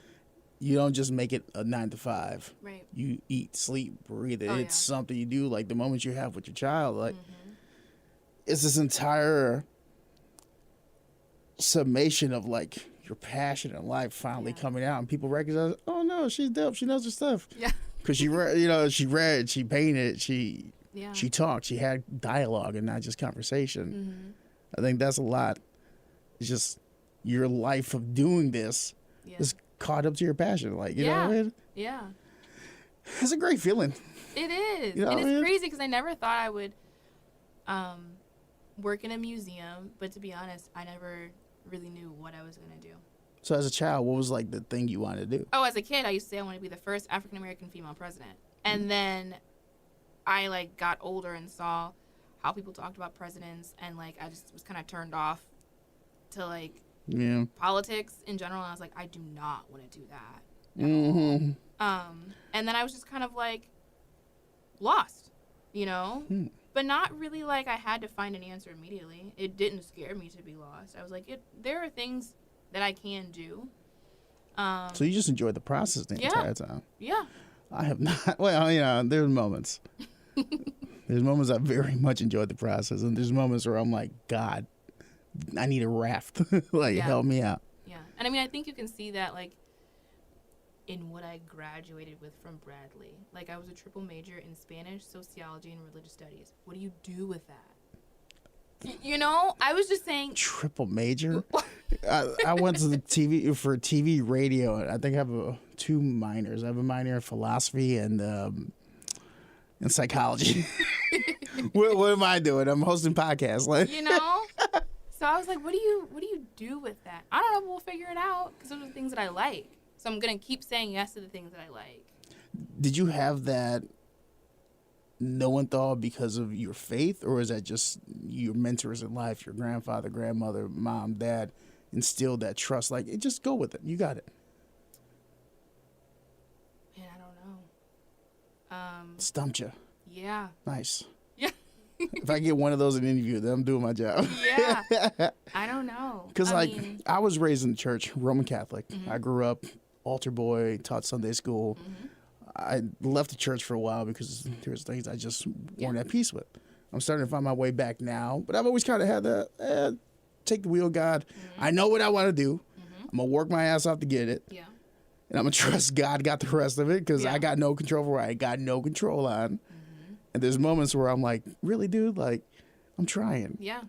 you don't just make it a 9 to 5. Right. You eat, sleep, breathe it. It's something you do, like the moments you have with your child, like. It's this entire summation of, like, your passion in life finally coming out, and people recognize, oh no, she's dope, she knows her stuff. Yeah. Because she read, she painted, she talked, she had dialogue and not just conversation. I think that's a lot. It's just your life of doing this is caught up to your passion, like, you know what I mean? Yeah. It's a great feeling. It is. You know and it's crazy because I never thought I would work in a museum, but to be honest, I never really knew what I was going to do. So as a child, what was, like, the thing you wanted to do? Oh, as a kid, I used to say I want to be the first African-American female president. And then I, like, got older and saw how people talked about presidents, and, like, I just was kind of turned off to, like, politics in general. And I was like, I do not want to do that at all. And then I was just kind of, like, lost, you know? But not really like I had to find an answer immediately. It didn't scare me to be lost. I was like, there are things that I can do. So you just enjoyed the process the entire time? Yeah. I have not. Well, you know, there's moments. There's moments I very much enjoyed the process, and there's moments where I'm like, God, I need a raft. Like, help me out. Yeah. And I mean, I think you can see that, like, in what I graduated with from Bradley. Like, I was a triple major in Spanish, sociology, and religious studies. What do you do with that? You know, I was just saying. Triple major? I went to the TV, radio. I think I have 2 minors. I have a minor in philosophy and psychology. What am I doing? I'm hosting podcasts. Like, you know? So I was like, what do you do with that? I don't know, but we'll figure it out, because those are the things that I like. So I'm going to keep saying yes to the things that I like. Did you have that no one thought because of your faith, or is that just your mentors in life, your grandfather, grandmother, mom, dad, instilled that trust? Like, just go with it. You got it. Man, I don't know. Stumped you. Yeah. Nice. Yeah. If I get one of those in an interview, then I'm doing my job. Yeah. I don't know. Because, I was raised in the church, Roman Catholic. I grew up altar boy, taught Sunday school. I left the church for a while because there's things I just weren't at peace with. I'm starting to find my way back now, but I've always kind of had that, take the wheel, God. I know what I want to do. I'm going to work my ass off to get it. Yeah. And I'm going to trust God got the rest of it, because I got no control over what I got no control on. And there's moments where I'm like, really, dude? Like, I'm trying. Yeah.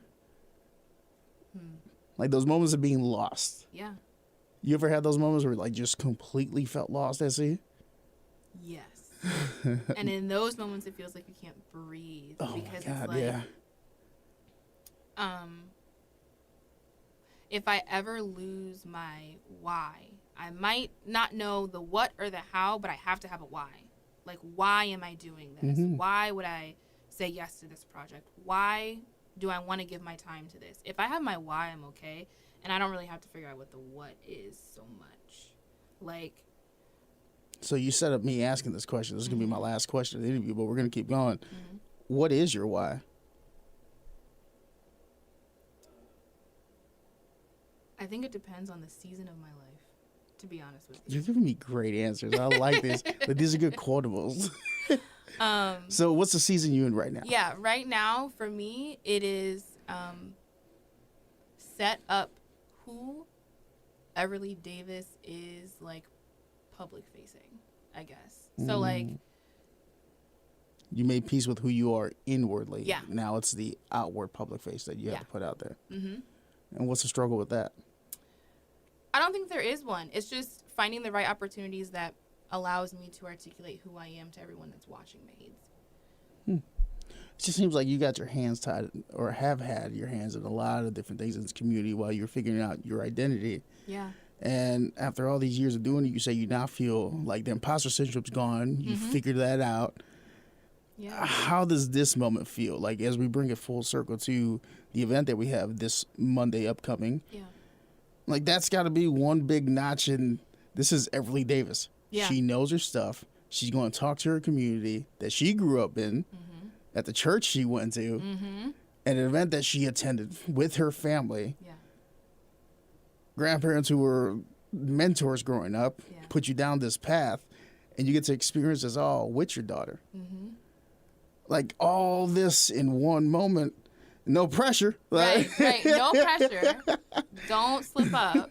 Like those moments of being lost. Yeah. You ever had those moments where like just completely felt lost at sea? Yes. And in those moments, it feels like you can't breathe. Oh because my God, it's like, yeah. If I ever lose my why, I might not know the what or the how, but I have to have a why. Like, why am I doing this? Mm-hmm. Why would I say yes to this project? Why do I want to give my time to this? If I have my why, I'm okay. And I don't really have to figure out what the what is so much. Like, so you set up me asking this question. This is going to be my last question of the interview, but we're going to keep going. What is your why? I think it depends on the season of my life, to be honest with you. You're giving me great answers. I like these. Like, these are good quotables. So what's the season you in right now? Yeah, right now, for me, it is set up who Everley Davis is, like, public facing, I guess. So, like, you made peace with who you are inwardly. Yeah. Now it's the outward public face that you have to put out there. mm-hmm. And what's the struggle with that? I don't think there is one. It's just finding the right opportunities that allows me to articulate who I am to everyone that's watching my aids. It just seems like you got your hands tied, or have had your hands in a lot of different things in this community while you're figuring out your identity. Yeah. And after all these years of doing it, you say you now feel like the imposter syndrome's gone. You figured that out. Yeah. How does this moment feel? Like, as we bring it full circle to the event that we have this Monday upcoming. Yeah. Like, that's got to be one big notch in, this is Everley Davis. Yeah. She knows her stuff. She's going to talk to her community that she grew up in, at the church she went to, at an event that she attended with her family. Yeah. Grandparents who were mentors growing up put you down this path, and you get to experience this all with your daughter. Like, all this in one moment. No pressure. Right. No pressure. Don't slip up.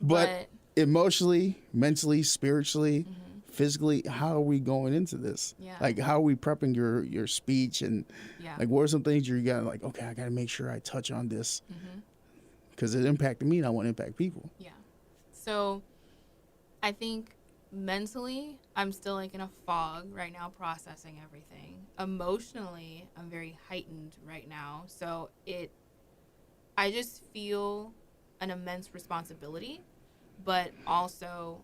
But emotionally, mentally, spiritually, physically, how are we going into this? Yeah. Like, how are we prepping your speech? And, Yeah. like, what are some things you got, like, okay, I got to make sure I touch on this. Because it impacted me, and I want to impact people. Yeah. So I think mentally, I'm still, like, in a fog right now, processing everything. Emotionally, I'm very heightened right now. So I just feel an immense responsibility, but also,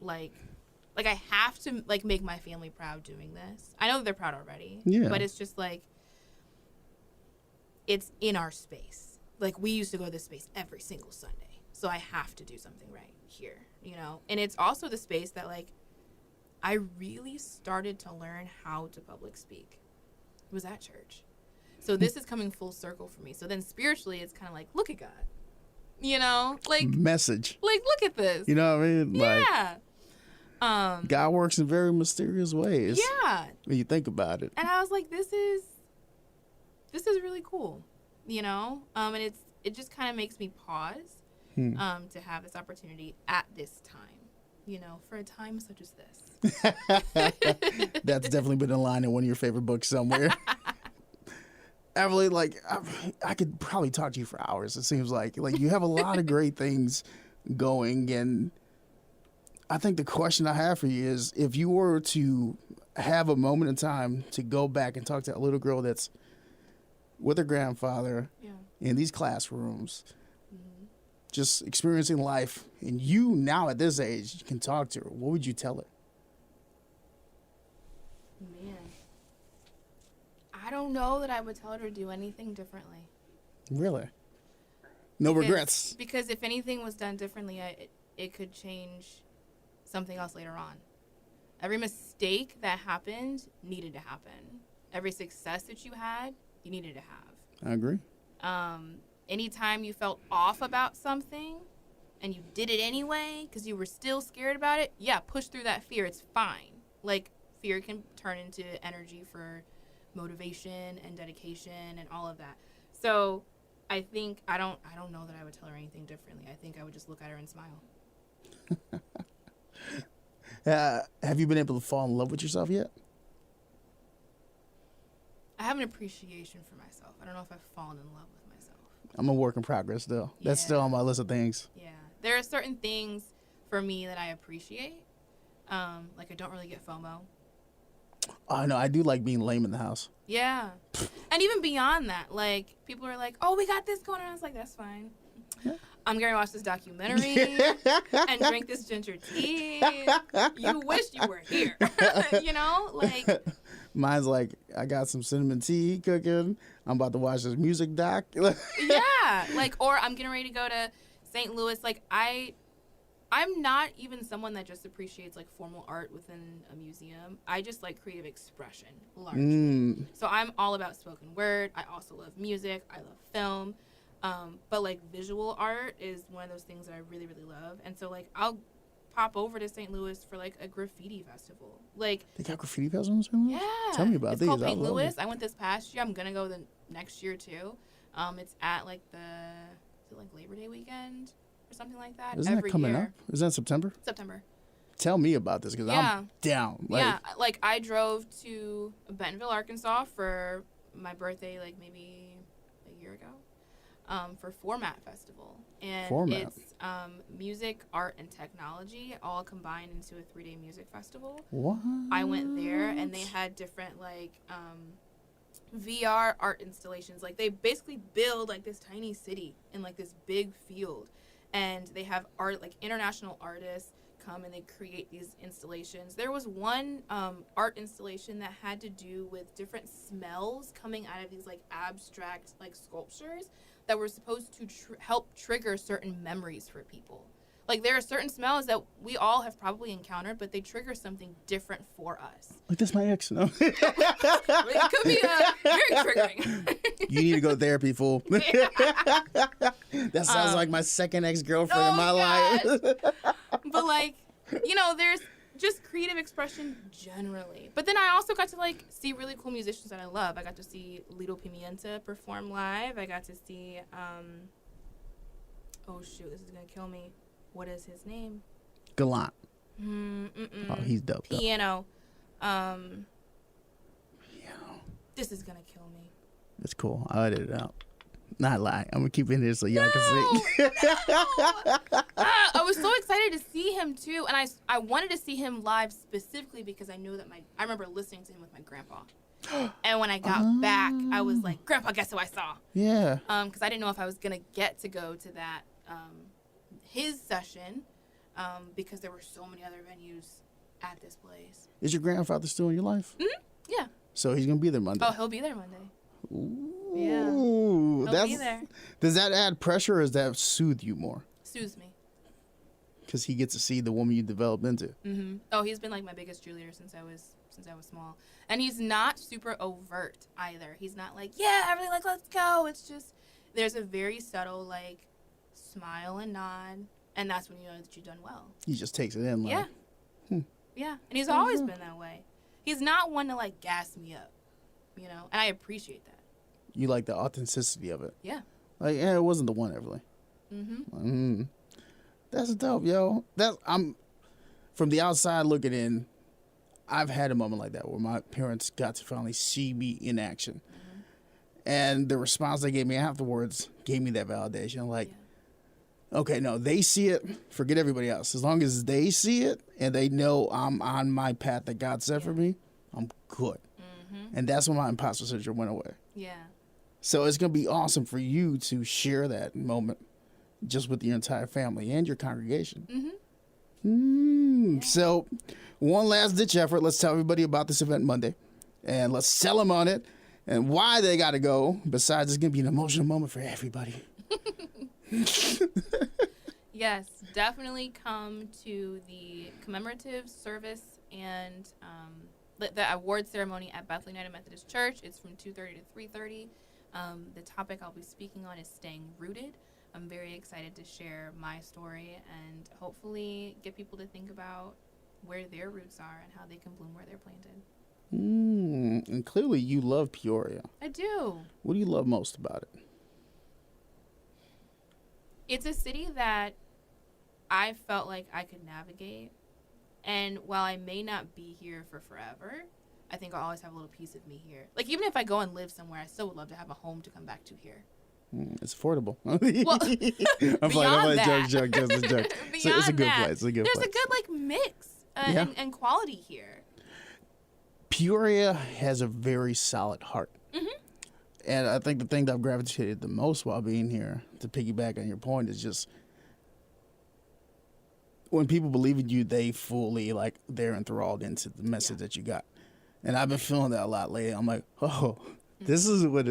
like I have to, like, make my family proud doing this. I know they're proud already. Yeah. But it's just, like, it's in our space. Like, we used to go to this space every single Sunday. So I have to do something right here, you know? And it's also the space that, like, I really started to learn how to public speak. It was at church. So this is coming full circle for me. So then spiritually, it's kind of like, look at God. You know? Like, Message. like, look at this. You know what I mean? Yeah. God works in very mysterious ways. Yeah. When you think about it. And I was like, this is really cool, you know? And it just kind of makes me pause to have this opportunity at this time, you know, for a time such as this. That's definitely been a line in one of your favorite books somewhere. Everley, like, I could probably talk to you for hours. It seems like you have a lot of great things going, and I think the question I have for you is, if you were to have a moment in time to go back and talk to a little girl that's with her grandfather in these classrooms, just experiencing life, and you now at this age, you can talk to her, what would you tell her? Man. I don't know that I would tell her to do anything differently. Really? No regrets? Because if anything was done differently, it could change something else later on. Every mistake that happened needed to happen. Every success that you had, you needed to have. I agree. Anytime you felt off about something and you did it anyway because you were still scared about it, push through that fear. It's fine. Like, fear can turn into energy for motivation and dedication and all of that. So I think I don't know that I would tell her anything differently. I think I would just look at her and smile. Have you been able to fall in love with yourself yet? I have an appreciation for myself. I don't know if I've fallen in love with myself. I'm a work in progress, though. That's still on my list of things. Yeah. There are certain things for me that I appreciate. Like, I don't really get FOMO. Oh, no, I do like being lame in the house. Yeah. And even beyond that, like, people are like, oh, we got this going on. I was like, that's fine. Yeah. I'm going to watch this documentary and drink this ginger tea. You wish you were here. You know? Like, mine's like, I got some cinnamon tea cooking. I'm about to watch this music doc. yeah. Like, or I'm getting ready to go to St. Louis. Like, I'm not even someone that just appreciates like formal art within a museum. I just like creative expression largely. So I'm all about spoken word. I also love music. I love film. But like visual art is one of those things that I really, really love. And so like I'll pop over to St. Louis for like a graffiti festival. Like they got graffiti festivals in St. Louis? Yeah. Tell me about it's these. It's called St. Louis. I went this past year. I'm gonna go the next year too. It's at like Labor Day weekend or something like that. Isn't that coming up? Is that September? September. Tell me about this because I'm down. Like I drove to Bentonville, Arkansas for my birthday, like maybe a year ago, for Format Festival. And it's music, art, and technology all combined into a 3-day music festival. What? I went there and they had different like VR art installations. Like they basically build like this tiny city in like this big field. And they have art, like international artists come and they create these installations. There was one art installation that had to do with different smells coming out of these like abstract like sculptures that were supposed to help trigger certain memories for people. Like there are certain smells that we all have probably encountered, but they trigger something different for us. Like this, my ex, no? It could be very triggering. You need to go to therapy, fool. That sounds like my second ex-girlfriend in my life. But like, you know, there's just creative expression generally. But then I also got to like see really cool musicians that I love. I got to see Lido Pimienta perform live. I got to see, oh shoot, this is gonna kill me. What is his name? Gallant. Oh, he's dope. Piano. Piano. This is gonna kill me. It's cool. I'll edit it out. Not lying. I'm gonna keep it in here so y'all can see. I was so excited to see him too, and I wanted to see him live specifically because I knew that I remember listening to him with my grandpa. And when I got back, I was like, Grandpa, guess who I saw? Yeah. Because I didn't know if I was gonna get to go to that his session, because there were so many other venues at this place. Is your grandfather still in your life? Mm-hmm. Yeah. So he's gonna be there Monday. Oh, he'll be there Monday. Ooh, yeah. He'll be there. Does that add pressure or does that soothe you more? Soothes me. Because he gets to see the woman you developed into. Mm-hmm. Oh, he's been like my biggest cheerleader since I was small. And he's not super overt either. He's not like, yeah, everything, like, let's go. It's just, there's a very subtle, like, smile and nod. And that's when you know that you've done well. He just takes it in. Like, yeah. Yeah. And he's always been that way. He's not one to, like, gas me up, you know? And I appreciate that. You like the authenticity of it. Yeah. Like, yeah, it wasn't the one, Everley. Mm-hmm. That's dope, yo. I'm from the outside looking in. I've had a moment like that where my parents got to finally see me in action, and the response they gave me afterwards gave me that validation. Like, okay, no, they see it. Forget everybody else. As long as they see it and they know I'm on my path that God set for me, I'm good. And that's when my imposter syndrome went away. Yeah. So it's gonna be awesome for you to share that moment just with your entire family and your congregation. So one last ditch effort. Let's tell everybody about this event Monday, and let's sell them on it and why they got to go. Besides, it's going to be an emotional moment for everybody. Yes, definitely come to the commemorative service and the award ceremony at Bethel United Methodist Church. It's from 2:30 to 3:30. The topic I'll be speaking on is staying rooted. I'm very excited to share my story and hopefully get people to think about where their roots are and how they can bloom where they're planted. And clearly you love Peoria. I do. What do you love most about it? It's a city that I felt like I could navigate. And while I may not be here for forever, I think I'll always have a little piece of me here. Like, even if I go and live somewhere, I still would love to have a home to come back to here. It's affordable. Well, I'm beyond that. Joke. So it's a good place. There's a good like mix and quality here. Peoria has a very solid heart. And I think the thing that I've gravitated the most while being here, to piggyback on your point, is just when people believe in you, they fully, like, they're enthralled into the message that you got. And I've been feeling that a lot lately. I'm like, oh, this is what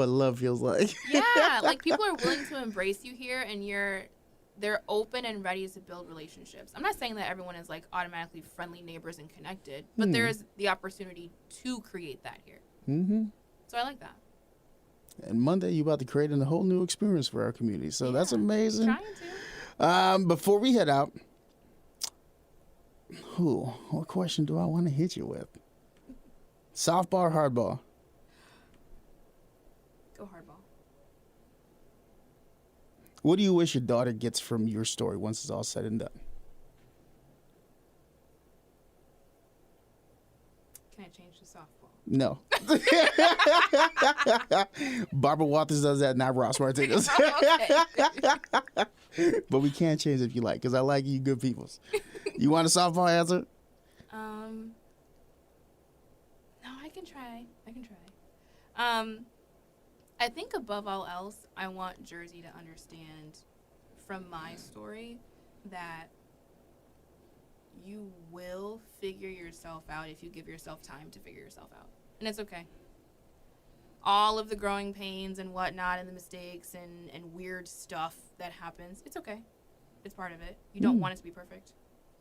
love feels like. Yeah, like, people are willing to embrace you here, and they're open and ready to build relationships. I'm not saying that everyone is, like, automatically friendly neighbors and connected, but there is the opportunity to create that here. Mm-hmm. So I like that. And Monday, you're about to create a whole new experience for our community. So that's amazing. Trying to. Before we head out, what question do I want to hit you with? Softball or hardball? Go hardball. What do you wish your daughter gets from your story once it's all said and done? Can I change to softball? No. Barbara Walters does that, not Ross Martinez. But we can change if you like, because I like you good peoples. You want a softball answer? No, I can try. I think above all else, I want Jersey to understand from my story that you will figure yourself out if you give yourself time to figure yourself out. And it's okay. All of the growing pains and whatnot and the mistakes and weird stuff that happens, it's okay. It's part of it. You don't want it to be perfect.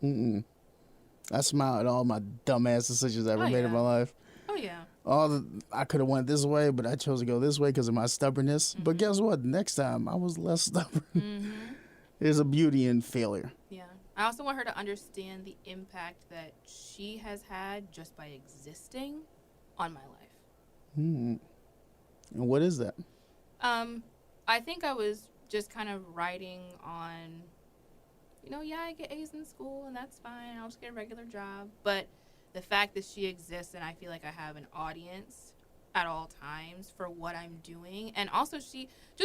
I smile at all my dumbass decisions I ever made in my life. Oh, yeah. I could have went this way, but I chose to go this way because of my stubbornness. But guess what? Next time, I was less stubborn. There's a beauty in failure. Yeah. I also want her to understand the impact that she has had just by existing on my life. And what is that? I think I was just kind of riding on, I get A's in school and that's fine. I'll just get a regular job. But the fact that she exists and I feel like I have an audience at all times for what I'm doing. And also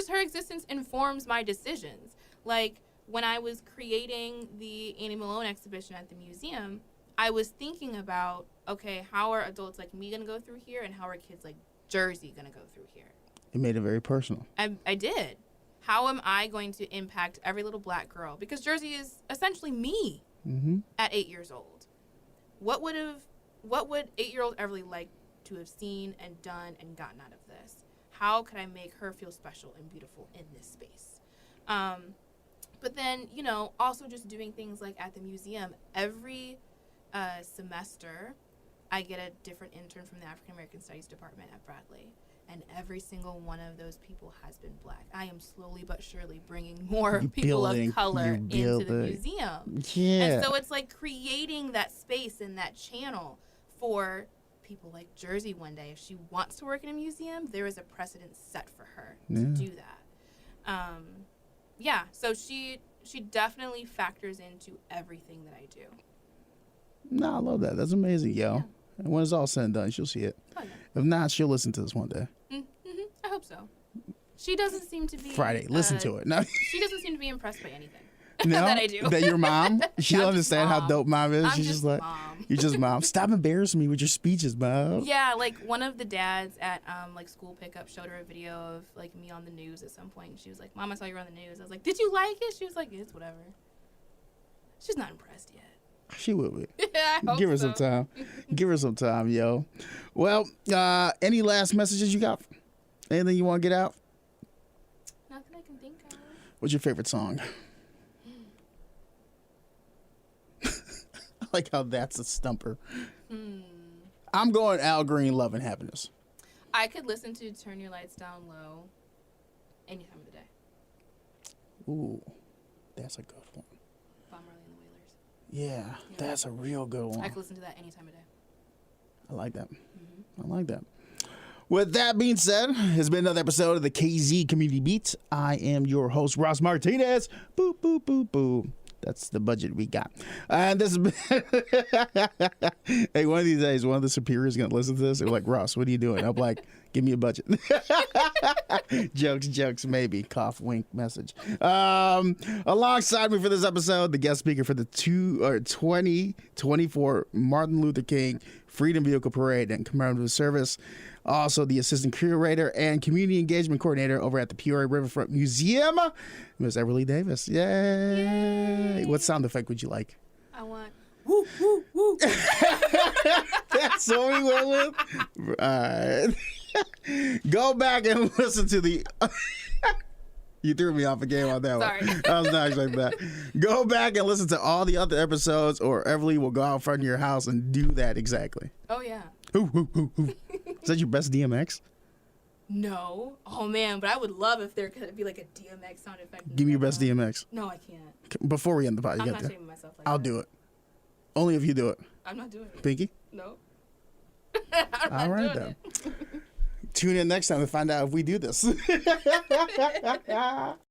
her existence informs my decisions. Like, when I was creating the Annie Malone exhibition at the museum, I was thinking about, okay, how are adults like me going to go through here, and how are kids like Jersey going to go through here? It made it very personal. I did. How am I going to impact every little black girl? Because Jersey is essentially me at 8 years old. What would 8-year-old Everley like to have seen and done and gotten out of this? How could I make her feel special and beautiful in this space? But then, also just doing things like at the museum. Every semester, I get a different intern from the African American Studies Department at Bradley. And every single one of those people has been black. I am slowly but surely bringing more people of color into the museum. Yeah. And so it's like creating that space and that channel for people like Jersey one day. If she wants to work in a museum, there is a precedent set for her to do that. So she definitely factors into everything that I do. No, I love that. That's amazing, yo. Yeah. And when it's all said and done, she'll see it. Oh, yeah. If not, she'll listen to this one day. I hope so. She doesn't seem to be... Friday, listen to it. No. She doesn't seem to be impressed by anything no, that I do. That your mom? She don't understand how dope mom is. She's just like, mom. You're just mom. Stop embarrassing me with your speeches, mom. Yeah, like one of the dads at school pickup showed her a video of like me on the news at some point. She was like, Mom, I saw you on the news. I was like, did you like it? She was like, it's whatever. She's not impressed yet. She will be. I hope Give her some time. Give her some time, yo. Well, any last messages you got? Anything you want to get out? Not that I can think of. What's your favorite song? I like how that's a stumper. I'm going Al Green, Love and Happiness. I could listen to Turn Your Lights Down Low any time of the day. Ooh, that's a good one. Bob Marley and the Wailers. Yeah, that's a real good one. I could listen to that any time of day. I like that. I like that. With that being said, it's been another episode of the KZ Community Beats. I am your host, Ross Martinez. Boop, boop, boop, boop. That's the budget we got. And this has been... Hey, one of these days, one of the superiors is going to listen to this. They're like, Ross, what are you doing? I'm like, Give me a budget. Jokes, maybe. Cough, wink, message. Alongside me for this episode, the guest speaker for the 2024 Martin Luther King Freedom Vehicle Parade and Commemorative Service. Also, the assistant curator and community engagement coordinator over at the Peoria Riverfront Museum, Ms. Everley Davis. Yay! What sound effect would you like? I want woo, woo, woo. That's what we went with? All right. Go back and listen to the... You threw me off a game on that Sorry. one. I was not expecting that. Go back and listen to all the other episodes, or Everly will go out front of your house and do that exactly. Oh, yeah. Ooh. Is that your best DMX? No. Oh, man, but I would love if there could be like a DMX sound effect. Give me your best DMX. No, I can't. Before we end the podcast. I'm not shaming myself like I'll that. do it. Only if you do it. I'm not doing it. Pinky? No. All right, then. Tune in next time to find out if we do this.